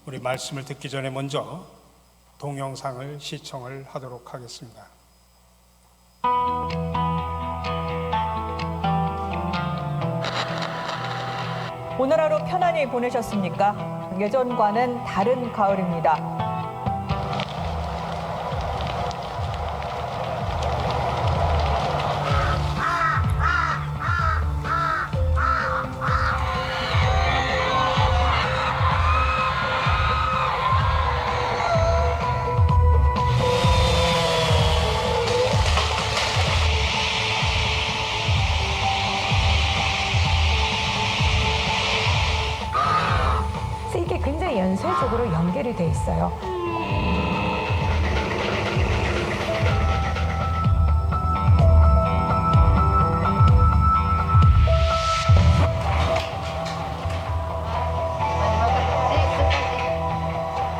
우리 말씀을 듣기 전에 먼저 동영상을 시청을 하도록 하겠습니다. 오늘 하루 편안히 보내셨습니까? 예전과는 다른 가을입니다. 이게 굉장히 연쇄적으로 연결이 돼 있어요.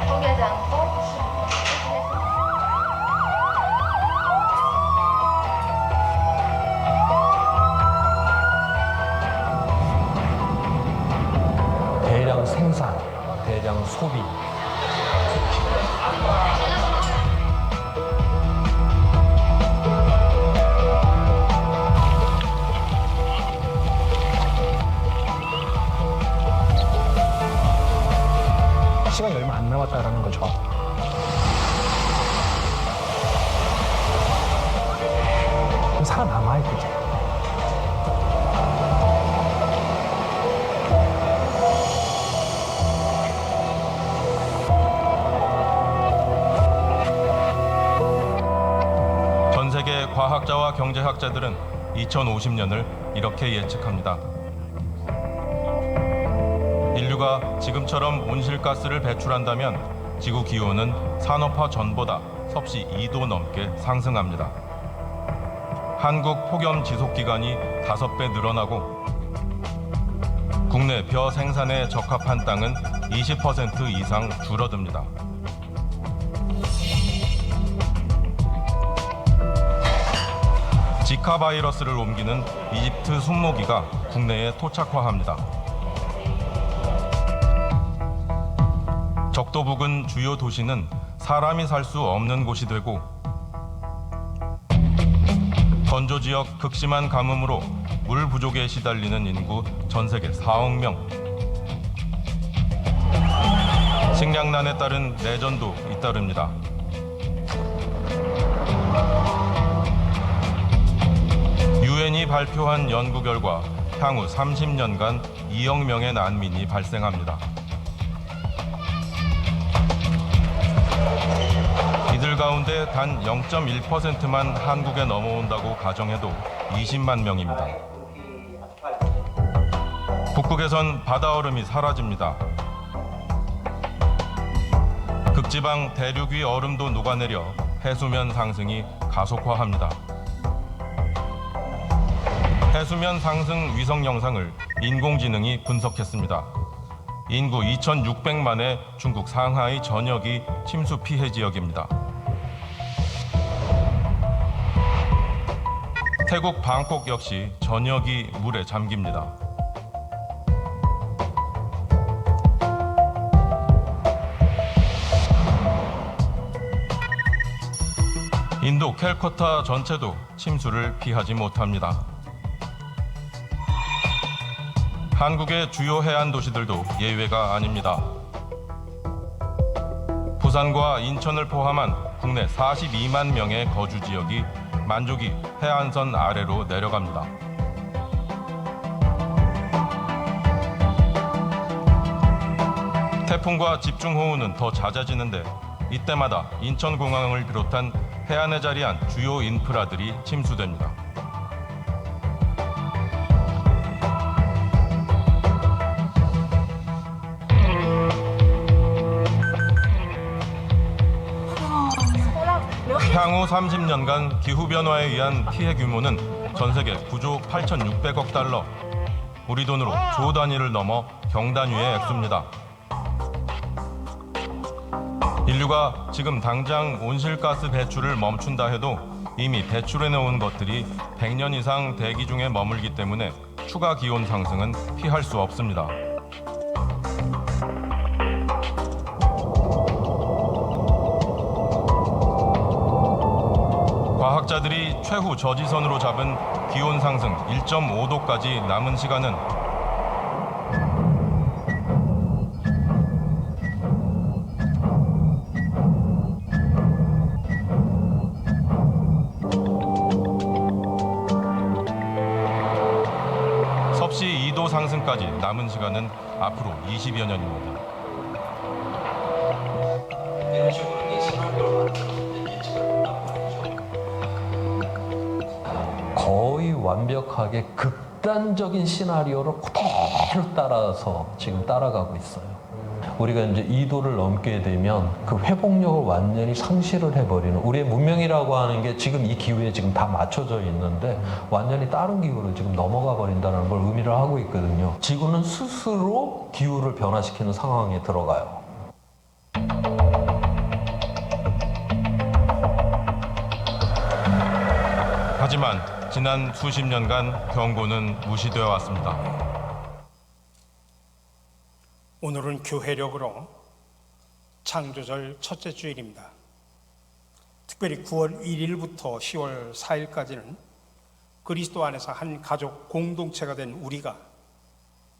포기하지 않고 대량 생산, 대량 소비. 시간이 얼마 안 남았다라는 거죠. 그럼 살아남아야겠죠. 전 세계 과학자와 경제학자들은 2050년을 이렇게 예측합니다. 인류가 지금처럼 온실가스를 배출한다면 지구 기온은 산업화 전보다 섭씨 2도 넘게 상승합니다. 한국 폭염 지속 기간이 5배 늘어나고 국내 벼 생산에 적합한 땅은 20% 이상 줄어듭니다. 지카 바이러스를 옮기는 이집트 순모기가 국내에 토착화합니다. 적도 부근 주요 도시는 사람이 살 수 없는 곳이 되고 건조 지역 극심한 가뭄으로 물 부족에 시달리는 인구 전 세계 4억 명. 식량난에 따른 내전도 잇따릅니다. 유엔이 발표한 연구 결과 향후 30년간 2억 명의 난민이 발생합니다. 이들 가운데 단 0.1%만 한국에 넘어온다고 가정해도 20만 명입니다. 북극에선 바다 얼음이 사라집니다. 극지방 대륙 위 얼음도 녹아내려 해수면 상승이 가속화합니다. 해수면 상승 위성 영상을 인공지능이 분석했습니다. 인구 2,600만의 중국 상하이 전역이 침수 피해 지역입니다. 태국 방콕 역시 전역이 물에 잠깁니다. 인도 캘커타 전체도 침수를 피하지 못합니다. 한국의 주요 해안 도시들도 예외가 아닙니다. 부산과 인천을 포함한 국내 42만 명의 거주 지역이 만조기 해안선 아래로 내려갑니다. 태풍과 집중호우는 더 잦아지는데 이때마다 인천공항을 비롯한 해안에 자리한 주요 인프라들이 침수됩니다. 향후 30년간 기후변화에 의한 피해 규모는 전 세계 9조 8,600억 달러, 우리 돈으로 조 단위를 넘어 경단위의 액수입니다. 인류가 지금 당장 온실가스 배출을 멈춘다 해도 이미 배출해놓은 것들이 100년 이상 대기 중에 머물기 때문에 추가 기온 상승은 피할 수 없습니다. 과학자들이 최후 저지선으로 잡은 기온 상승 1.5도까지 남은 시간은 섭씨 2도 상승까지 남은 시간은 앞으로 20여 년입니다. 이런 식으로 이 시나리오를 예측을 한다고 하죠. 거의 완벽하게 극단적인 시나리오를 그대로 따라서 지금 따라가고 있어요. 우리가 이제 2도를 넘게 되면 그 회복력을 완전히 상실을 해버리는, 우리의 문명이라고 하는 게 지금 이 기후에 지금 다 맞춰져 있는데 완전히 다른 기후로 지금 넘어가 버린다는 걸 의미를 하고 있거든요. 지구는 스스로 기후를 변화시키는 상황에 들어가요. 하지만 지난 수십 년간 경고는 무시되어 왔습니다. 오늘은 교회력으로 창조절 첫째 주일입니다. 특별히 9월 1일부터 10월 4일까지는 그리스도 안에서 한 가족 공동체가 된 우리가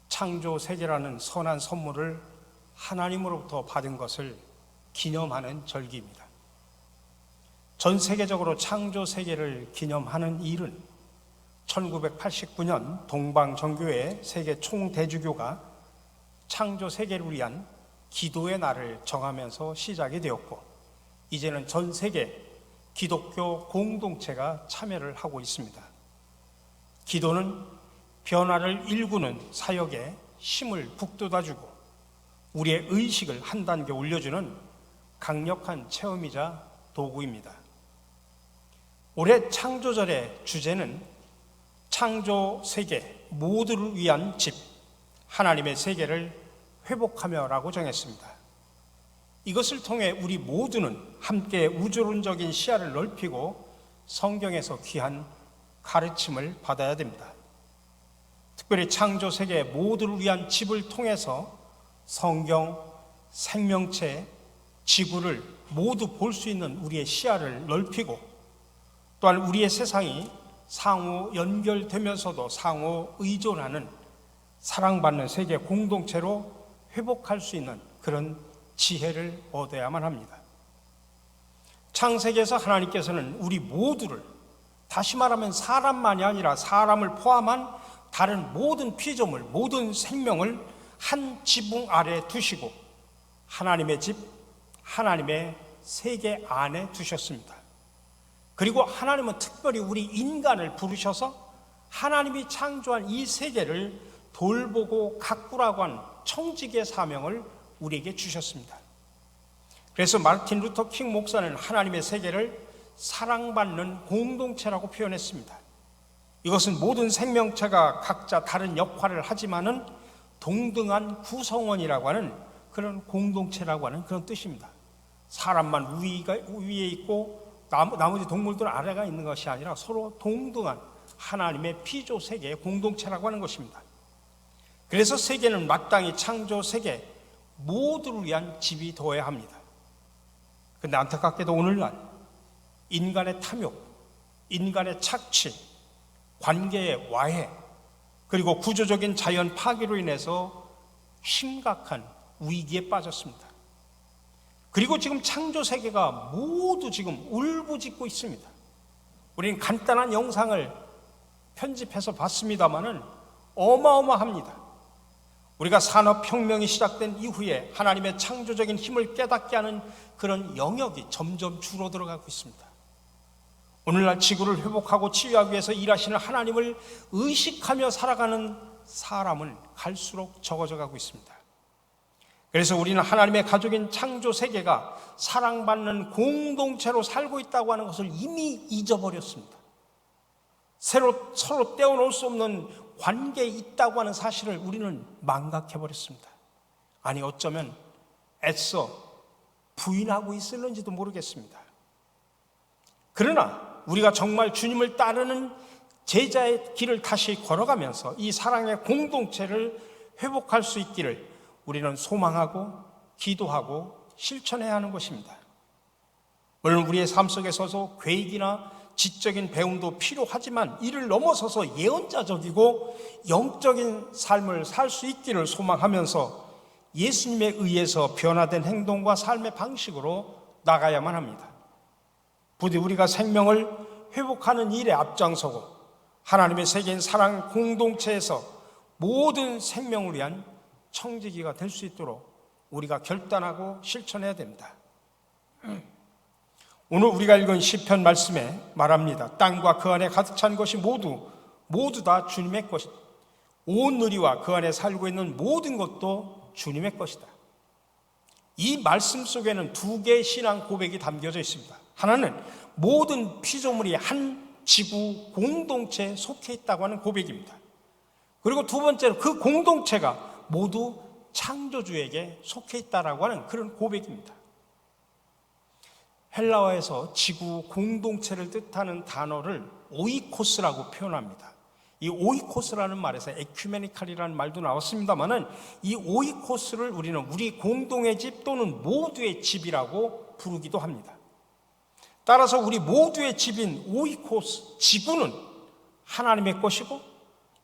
창조 세계라는 선한 선물을 하나님으로부터 받은 것을 기념하는 절기입니다. 전 세계적으로 창조 세계를 기념하는 일은 1989년 동방정교회 세계 총대주교가 창조 세계를 위한 기도의 날을 정하면서 시작이 되었고, 이제는 전 세계 기독교 공동체가 참여를 하고 있습니다. 기도는 변화를 일구는 사역에 힘을 북돋아주고 우리의 의식을 한 단계 올려주는 강력한 체험이자 도구입니다. 올해 창조절의 주제는 창조 세계 모두를 위한 집, 하나님의 세계를 회복하며라고 정했습니다. 이것을 통해 우리 모두는 함께 우주론적인 시야를 넓히고 성경에서 귀한 가르침을 받아야 됩니다. 특별히 창조 세계 모두를 위한 집을 통해서 성경, 생명체, 지구를 모두 볼 수 있는 우리의 시야를 넓히고, 또한 우리의 세상이 상호 연결되면서도 상호 의존하는 사랑받는 세계 공동체로 회복할 수 있는 그런 지혜를 얻어야만 합니다. 창세기에서 하나님께서는 우리 모두를, 다시 말하면 사람만이 아니라 사람을 포함한 다른 모든 피조물, 모든 생명을 한 지붕 아래에 두시고 하나님의 집, 하나님의 세계 안에 두셨습니다. 그리고 하나님은 특별히 우리 인간을 부르셔서 하나님이 창조한 이 세계를 돌보고 가꾸라고 한 청지기의 사명을 우리에게 주셨습니다. 그래서 마르틴 루터 킹 목사는 하나님의 세계를 사랑받는 공동체라고 표현했습니다. 이것은 모든 생명체가 각자 다른 역할을 하지만은 동등한 구성원이라고 하는 그런 공동체라고 하는 그런 뜻입니다. 사람만 위에 있고 나머지 동물들은 아래가 있는 것이 아니라 서로 동등한 하나님의 피조 세계의 공동체라고 하는 것입니다. 그래서 세계는 마땅히 창조 세계 모두를 위한 집이 되어야 합니다. 그런데 안타깝게도 오늘날 인간의 탐욕, 인간의 착취, 관계의 와해, 그리고 구조적인 자연 파괴로 인해서 심각한 위기에 빠졌습니다. 그리고 지금 창조 세계가 모두 지금 울부짖고 있습니다. 우리는 간단한 영상을 편집해서 봤습니다마는 어마어마합니다. 우리가 산업혁명이 시작된 이후에 하나님의 창조적인 힘을 깨닫게 하는 그런 영역이 점점 줄어들어가고 있습니다. 오늘날 지구를 회복하고 치유하기 위해서 일하시는 하나님을 의식하며 살아가는 사람은 갈수록 적어져 가고 있습니다. 그래서 우리는 하나님의 가족인 창조 세계가 사랑받는 공동체로 살고 있다고 하는 것을 이미 잊어버렸습니다. 서로 떼어놓을 수 없는 관계에 있다고 하는 사실을 우리는 망각해버렸습니다. 아니 어쩌면 애써 부인하고 있을는지도 모르겠습니다. 그러나 우리가 정말 주님을 따르는 제자의 길을 다시 걸어가면서 이 사랑의 공동체를 회복할 수 있기를 우리는 소망하고 기도하고 실천해야 하는 것입니다. 물론 우리의 삶 속에서도 계획이나 지적인 배움도 필요하지만 이를 넘어서서 예언자적이고 영적인 삶을 살 수 있기를 소망하면서 예수님에 의해서 변화된 행동과 삶의 방식으로 나가야만 합니다. 부디 우리가 생명을 회복하는 일에 앞장서고 하나님의 세계인 사랑 공동체에서 모든 생명을 위한 청지기가 될 수 있도록 우리가 결단하고 실천해야 됩니다. 오늘 우리가 읽은 시편 말씀에 말합니다. 땅과 그 안에 가득 찬 것이 모두 다 주님의 것이다. 온 누리와 그 안에 살고 있는 모든 것도 주님의 것이다. 이 말씀 속에는 두 개의 신앙 고백이 담겨져 있습니다. 하나는 모든 피조물이 한 지구 공동체에 속해 있다고 하는 고백입니다. 그리고 두 번째로 그 공동체가 모두 창조주에게 속해 있다라고 하는 그런 고백입니다. 헬라어에서 지구 공동체를 뜻하는 단어를 오이코스라고 표현합니다. 이 오이코스라는 말에서 에큐메니칼이라는 말도 나왔습니다만은 이 오이코스를 우리는 우리 공동의 집 또는 모두의 집이라고 부르기도 합니다. 따라서 우리 모두의 집인 오이코스, 지구는 하나님의 것이고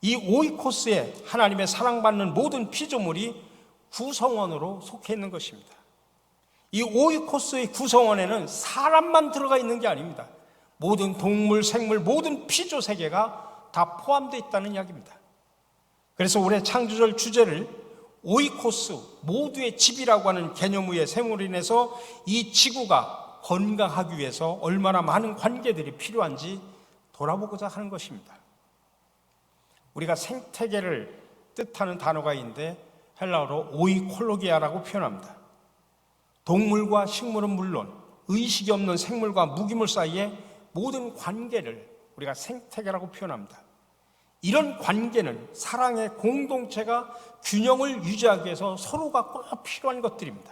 이 오이코스에 하나님의 사랑받는 모든 피조물이 구성원으로 속해 있는 것입니다. 이 오이코스의 구성원에는 사람만 들어가 있는 게 아닙니다. 모든 동물, 생물, 모든 피조 세계가 다 포함되어 있다는 이야기입니다. 그래서 올해 창조절 주제를 오이코스, 모두의 집이라고 하는 개념 위에 세물로 인해서 이 지구가 건강하기 위해서 얼마나 많은 관계들이 필요한지 돌아보고자 하는 것입니다. 우리가 생태계를 뜻하는 단어가 있는데 헬라어로 오이콜로기아라고 표현합니다. 동물과 식물은 물론 의식이 없는 생물과 무기물 사이의 모든 관계를 우리가 생태계라고 표현합니다. 이런 관계는 사랑의 공동체가 균형을 유지하기 위해서 서로가 꼭 필요한 것들입니다.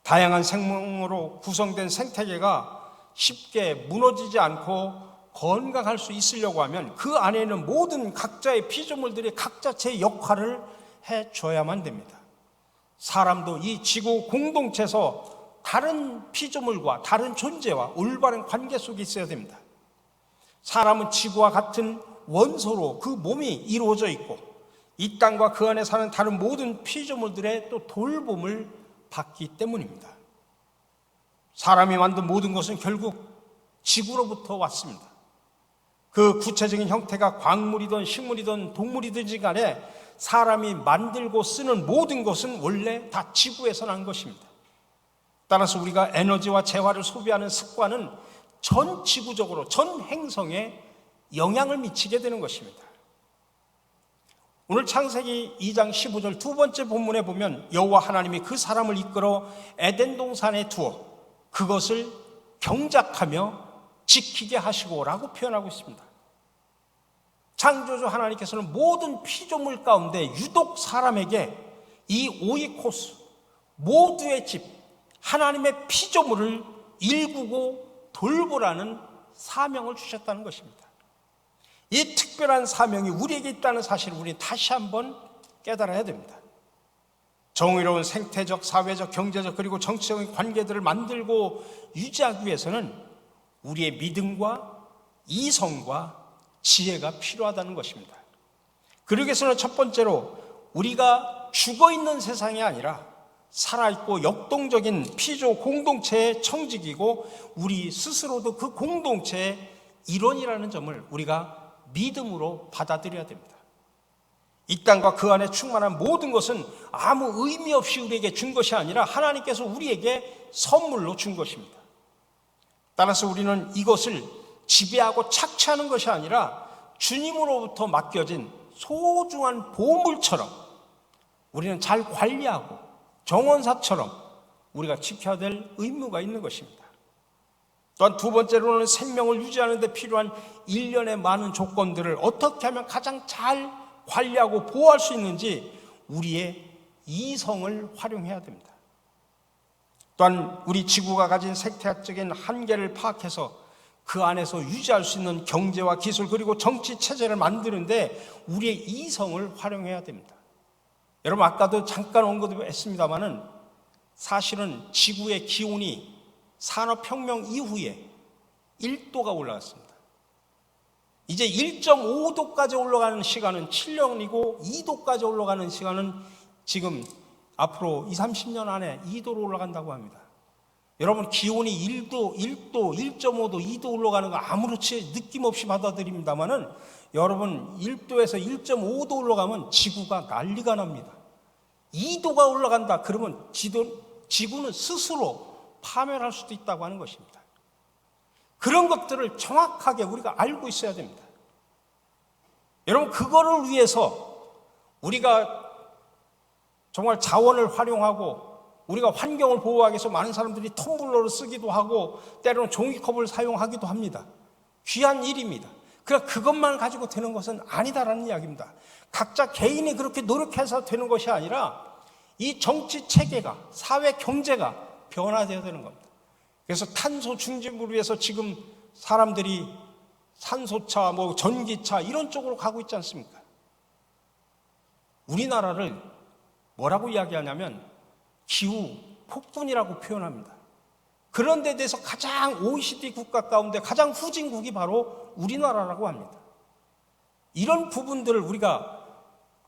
다양한 생명으로 구성된 생태계가 쉽게 무너지지 않고 건강할 수 있으려고 하면 그 안에 있는 모든 각자의 피조물들이 각자 제 역할을 해줘야만 됩니다. 사람도 이 지구 공동체에서 다른 피조물과 다른 존재와 올바른 관계 속에 있어야 됩니다. 사람은 지구와 같은 원소로 그 몸이 이루어져 있고 이 땅과 그 안에 사는 다른 모든 피조물들의 또 돌봄을 받기 때문입니다. 사람이 만든 모든 것은 결국 지구로부터 왔습니다. 그 구체적인 형태가 광물이든 식물이든 동물이든지 간에 사람이 만들고 쓰는 모든 것은 원래 다 지구에서 난 것입니다. 따라서 우리가 에너지와 재화를 소비하는 습관은 전 지구적으로 전 행성에 영향을 미치게 되는 것입니다. 오늘 창세기 2장 15절 두 번째 본문에 보면 여호와 하나님이 그 사람을 이끌어 에덴 동산에 두어 그것을 경작하며 지키게 하시고 라고 표현하고 있습니다. 창조주 하나님께서는 모든 피조물 가운데 유독 사람에게 이 오이코스, 모두의 집, 하나님의 피조물을 일구고 돌보라는 사명을 주셨다는 것입니다. 이 특별한 사명이 우리에게 있다는 사실을 우리는 다시 한번 깨달아야 됩니다. 정의로운 생태적, 사회적, 경제적 그리고 정치적인 관계들을 만들고 유지하기 위해서는 우리의 믿음과 이성과 지혜가 필요하다는 것입니다. 그러기 위해서는 첫 번째로 우리가 죽어있는 세상이 아니라 살아있고 역동적인 피조 공동체의 청지기고 우리 스스로도 그 공동체의 일원이라는 점을 우리가 믿음으로 받아들여야 됩니다. 이 땅과 그 안에 충만한 모든 것은 아무 의미 없이 우리에게 준 것이 아니라 하나님께서 우리에게 선물로 준 것입니다. 따라서 우리는 이것을 지배하고 착취하는 것이 아니라 주님으로부터 맡겨진 소중한 보물처럼 우리는 잘 관리하고 정원사처럼 우리가 지켜야 될 의무가 있는 것입니다. 또한 두 번째로는 생명을 유지하는 데 필요한 일련의 많은 조건들을 어떻게 하면 가장 잘 관리하고 보호할 수 있는지 우리의 이성을 활용해야 됩니다. 또한 우리 지구가 가진 생태학적인 한계를 파악해서 그 안에서 유지할 수 있는 경제와 기술 그리고 정치 체제를 만드는데 우리의 이성을 활용해야 됩니다. 여러분 아까도 잠깐 언급했습니다마는 사실은 지구의 기온이 산업혁명 이후에 1도가 올라갔습니다. 이제 1.5도까지 올라가는 시간은 7년이고 2도까지 올라가는 시간은 지금 앞으로 20, 30년 안에 2도로 올라간다고 합니다. 여러분, 기온이 1도, 1.5도, 2도 올라가는 거 아무렇지 느낌 없이 받아들입니다만은 여러분 1도에서 1.5도 올라가면 지구가 난리가 납니다. 2도가 올라간다 그러면 지구는 스스로 파멸할 수도 있다고 하는 것입니다. 그런 것들을 정확하게 우리가 알고 있어야 됩니다. 여러분, 그거를 위해서 우리가 정말 자원을 활용하고 우리가 환경을 보호하기 위해서 많은 사람들이 텀블러를 쓰기도 하고 때로는 종이컵을 사용하기도 합니다. 귀한 일입니다. 그러나 그것만 가지고 되는 것은 아니다라는 이야기입니다. 각자 개인이 그렇게 노력해서 되는 것이 아니라 이 정치 체계가, 사회 경제가 변화되어야 되는 겁니다. 그래서 탄소 중진을 위해서 지금 사람들이 산소차, 전기차 이런 쪽으로 가고 있지 않습니까? 우리나라를 뭐라고 이야기하냐면 기후 폭군이라고 표현합니다. 그런 데 대해서 가장 OECD 국가 가운데 가장 후진국이 바로 우리나라라고 합니다. 이런 부분들을 우리가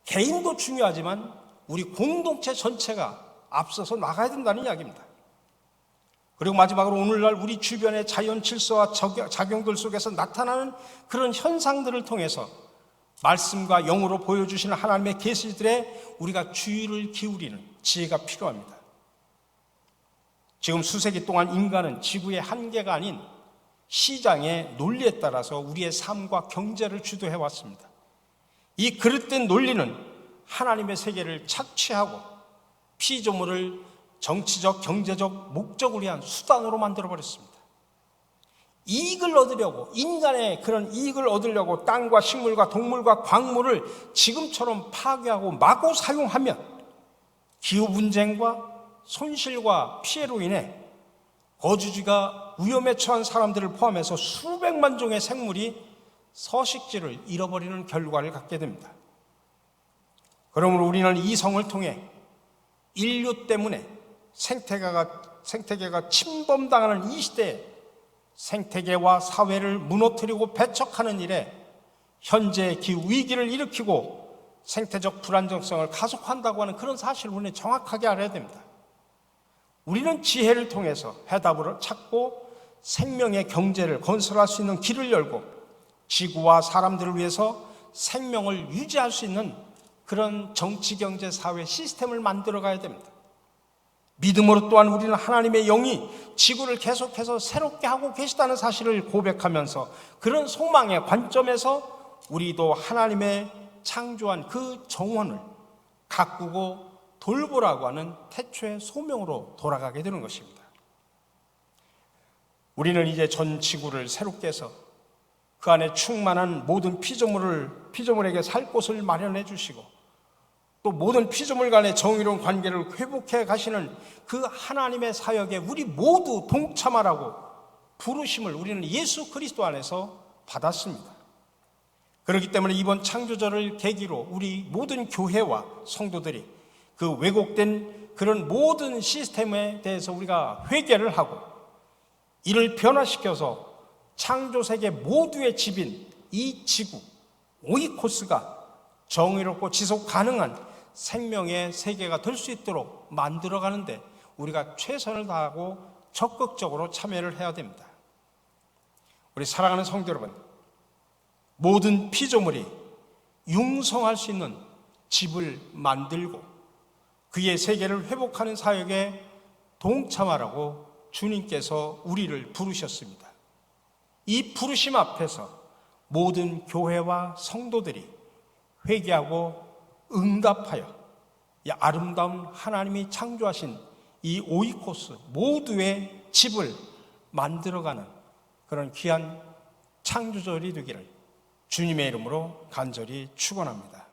개인도 중요하지만 우리 공동체 전체가 앞서서 나가야 된다는 이야기입니다. 그리고 마지막으로 오늘날 우리 주변의 자연 질서와 작용들 속에서 나타나는 그런 현상들을 통해서 말씀과 영으로 보여주시는 하나님의 계시들에 우리가 주의를 기울이는 지혜가 필요합니다. 지금 수세기 동안 인간은 지구의 한계가 아닌 시장의 논리에 따라서 우리의 삶과 경제를 주도해 왔습니다. 이 그릇된 논리는 하나님의 세계를 착취하고 피조물을 정치적, 경제적 목적을 위한 수단으로 만들어버렸습니다. 이익을 얻으려고, 인간의 그런 이익을 얻으려고 땅과 식물과 동물과 광물을 지금처럼 파괴하고 마구 사용하면 기후분쟁과 손실과 피해로 인해 거주지가 위험에 처한 사람들을 포함해서 수백만 종의 생물이 서식지를 잃어버리는 결과를 갖게 됩니다. 그러므로 우리는 이 성을 통해 인류 때문에 생태계가 침범당하는 이 시대에 생태계와 사회를 무너뜨리고 배척하는 일에 현재 기후 위기를 일으키고 생태적 불안정성을 가속한다고 하는 그런 사실을 우리는 정확하게 알아야 됩니다. 우리는 지혜를 통해서 해답을 찾고 생명의 경제를 건설할 수 있는 길을 열고 지구와 사람들을 위해서 생명을 유지할 수 있는 그런 정치, 경제, 사회 시스템을 만들어 가야 됩니다. 믿음으로 또한 우리는 하나님의 영이 지구를 계속해서 새롭게 하고 계시다는 사실을 고백하면서 그런 소망의 관점에서 우리도 하나님의 창조한 그 정원을 가꾸고 돌보라고 하는 태초의 소명으로 돌아가게 되는 것입니다. 우리는 이제 전 지구를 새롭게 해서 그 안에 충만한 모든 피조물에게 살 곳을 마련해 주시고 또 모든 피조물 간의 정의로운 관계를 회복해 가시는 그 하나님의 사역에 우리 모두 동참하라고 부르심을 우리는 예수 그리스도 안에서 받았습니다. 그렇기 때문에 이번 창조절을 계기로 우리 모든 교회와 성도들이 그 왜곡된 그런 모든 시스템에 대해서 우리가 회개를 하고 이를 변화시켜서 창조세계 모두의 집인 이 지구 오이코스가 정의롭고 지속 가능한 생명의 세계가 될 수 있도록 만들어가는데 우리가 최선을 다하고 적극적으로 참여를 해야 됩니다. 우리 사랑하는 성도 여러분, 모든 피조물이 융성할 수 있는 집을 만들고 그의 세계를 회복하는 사역에 동참하라고 주님께서 우리를 부르셨습니다. 이 부르심 앞에서 모든 교회와 성도들이 회개하고 응답하여 이 아름다운 하나님이 창조하신 이 오이코스 모두의 집을 만들어가는 그런 귀한 창조절이 되기를 주님의 이름으로 간절히 축원합니다.